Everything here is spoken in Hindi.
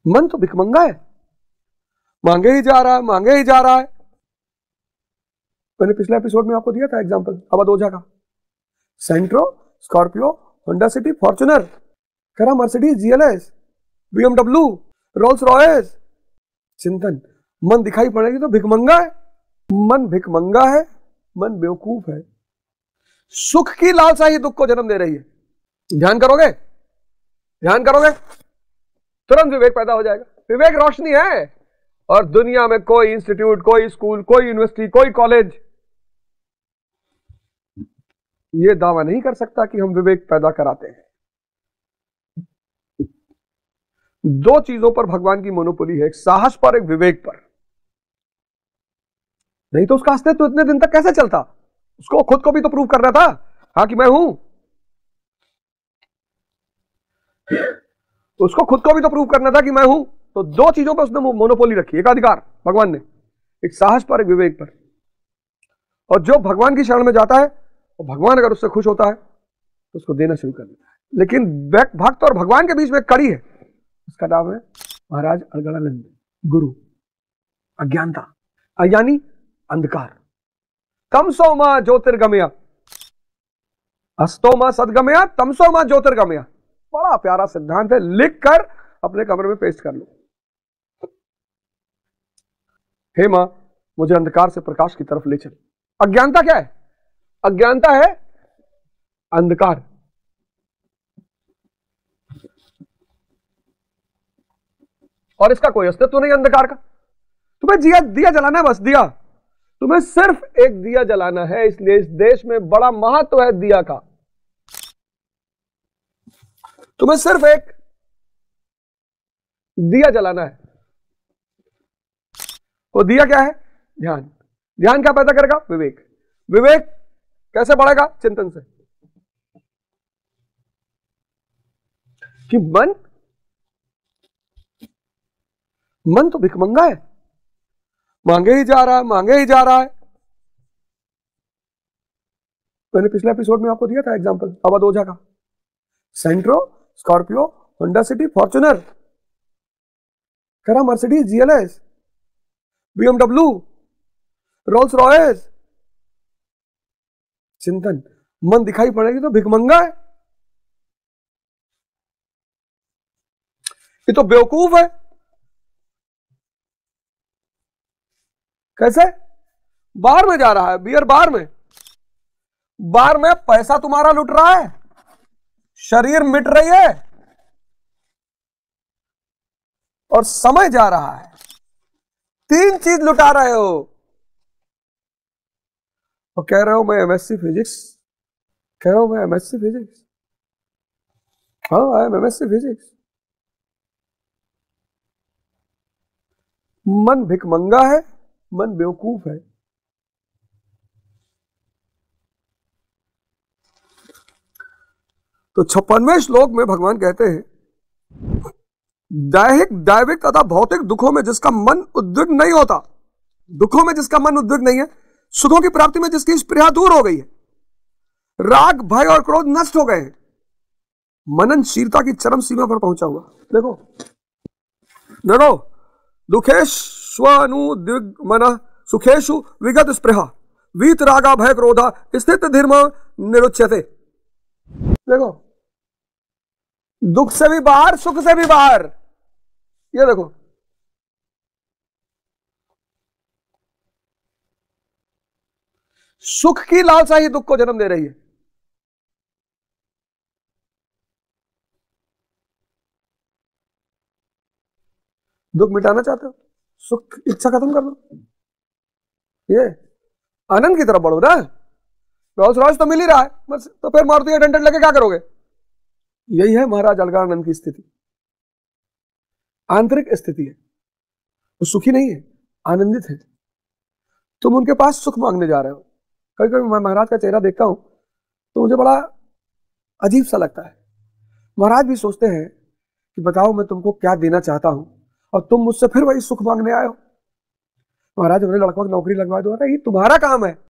मन तो भिखमंगा है, मांगे ही जा रहा है, मांगे ही जा रहा है। मैंने पिछले एपिसोड में आपको दिया था एग्जांपल अवधोजा का। सेंट्रो, स्कॉर्पियो, होंडा सिटी, फॉर्च्यूनर, कह रहा Mercedes, GLS, BMW, Rolls Royce. चिंतन, मन दिखाई पड़ेगी तो भिखमंगा है। मन भिखमंगा है, मन बेवकूफ है। सुख की लालसा ही दुख को जन्म दे रही है। ध्यान करोगे, ध्यान करोगे, तुरंत विवेक पैदा हो जाएगा। विवेक रोशनी है, और दुनिया में कोई इंस्टीट्यूट, कोई स्कूल, कोई यूनिवर्सिटी, कोई कॉलेज यह दावा नहीं कर सकता कि हम विवेक पैदा कराते हैं। दो चीजों पर भगवान की मोनोपोली है, एक साहस पर, एक विवेक पर। नहीं तो उसका अस्तित्व इतने दिन तक कैसे चलता? उसको खुद को भी तो प्रूव करना था, हाँ कि मैं हूं। उसको खुद को भी तो प्रूव करना था कि मैं हूं। तो दो चीजों पर उसने मोनोपोली रखी, एक अधिकार भगवान ने, एक साहस पर, एक विवेक पर। और जो भगवान की शरण में जाता है, और भगवान अगर उससे खुश होता है तो उसको देना शुरू कर देता है। लेकिन भक्त और भगवान के बीच में कड़ी है, उसका नाम है महाराज अलगड़ानंद, गुरु। अज्ञानता यानी अंधकार। तमसो मां ज्योतिर्गमया, अस्तो मां सदगमया, तमसो मां ज्योतिर्गमया। बड़ा प्यारा सिद्धांत है, लिख कर अपने कमरे में पेस्ट कर लो। हे मां, मुझे अंधकार से प्रकाश की तरफ ले चल। अज्ञानता क्या है? अज्ञानता है अंधकार। और इसका कोई अस्तित्व नहीं अंधकार का। तुम्हें दिया जलाना है, बस दिया। तुम्हें सिर्फ एक दिया जलाना है, इसलिए इस देश में बड़ा महत्व है दिया का। तुम्हें सिर्फ एक दिया जलाना है। वो दिया क्या है? ध्यान। ध्यान क्या पैदा करेगा? विवेक। विवेक कैसे बढ़ेगा? चिंतन से। कि मन तो भिखमंगा है, मांगे ही जा रहा है, मांगे ही जा रहा है। मैंने पिछले एपिसोड में आपको दिया था एग्जांपल अवधोजा का। सेंट्रो, स्कॉर्पियो, होंडा सिटी, फॉर्च्यूनर, कह रहा Mercedes, GLS, BMW, Rolls Royce. चिंतन, मन दिखाई पड़ेगी तो भिखमंगा है, ये तो बेवकूफ है। कैसे? बार में जा रहा है, बियर बार में। बार में पैसा तुम्हारा लुट रहा है, शरीर मिट रही है, और समय जा रहा है। तीन चीज लुटा रहे हो। और कह रहे हो मैं एमएससी फिजिक्स, कह रहा हूं मैं एमएससी फिजिक्स। हाँ, आई एम एमएससी फिजिक्स। मन भिखमंगा है, मन बेवकूफ है। तो 56वें श्लोक में भगवान कहते हैं, दैहिक, दैविक तथा भौतिक दुखों में जिसका मन उद्विग्न नहीं होता, दुखों में जिसका मन उद्विग्न नहीं है, सुखों की प्राप्ति में जिसकी स्पृहा दूर हो गई है, राग, भय और क्रोध नष्ट हो गए हैं, मननशीलता की चरम सीमा पर पहुंचा हुआ। देखो देखो, दुखेष्वनुद्विग्मनः सुखेषु विगत स्पृहा वीत रागा भय क्रोधा स्थित धीर्म निरुच्यते। देखो, दुख से भी बाहर, सुख से भी बाहर। ये देखो, सुख की लालसा ही दुख को जन्म दे रही है। दुख मिटाना चाहते हो, सुख इच्छा खत्म कर दो, ये आनंद की तरफ बढ़ो ना। रोल्स रॉयस तो मिल ही रहा है, बस तो फिर मारुति 800 लेके क्या करोगे? यही है महाराज अलगानंद की स्थिति, आंतरिक स्थिति है। वो सुखी नहीं है, आनंदित है। तुम उनके पास सुख मांगने जा रहे हो। कभी कभी मैं महाराज का चेहरा देखता हूं तो मुझे बड़ा अजीब सा लगता है। महाराज भी सोचते हैं कि बताओ मैं तुमको क्या देना चाहता हूं, और तुम मुझसे फिर वही सुख मांगने आए हो। महाराज हमने लड़कों की नौकरी लगवा दो, ये तुम्हारा काम है।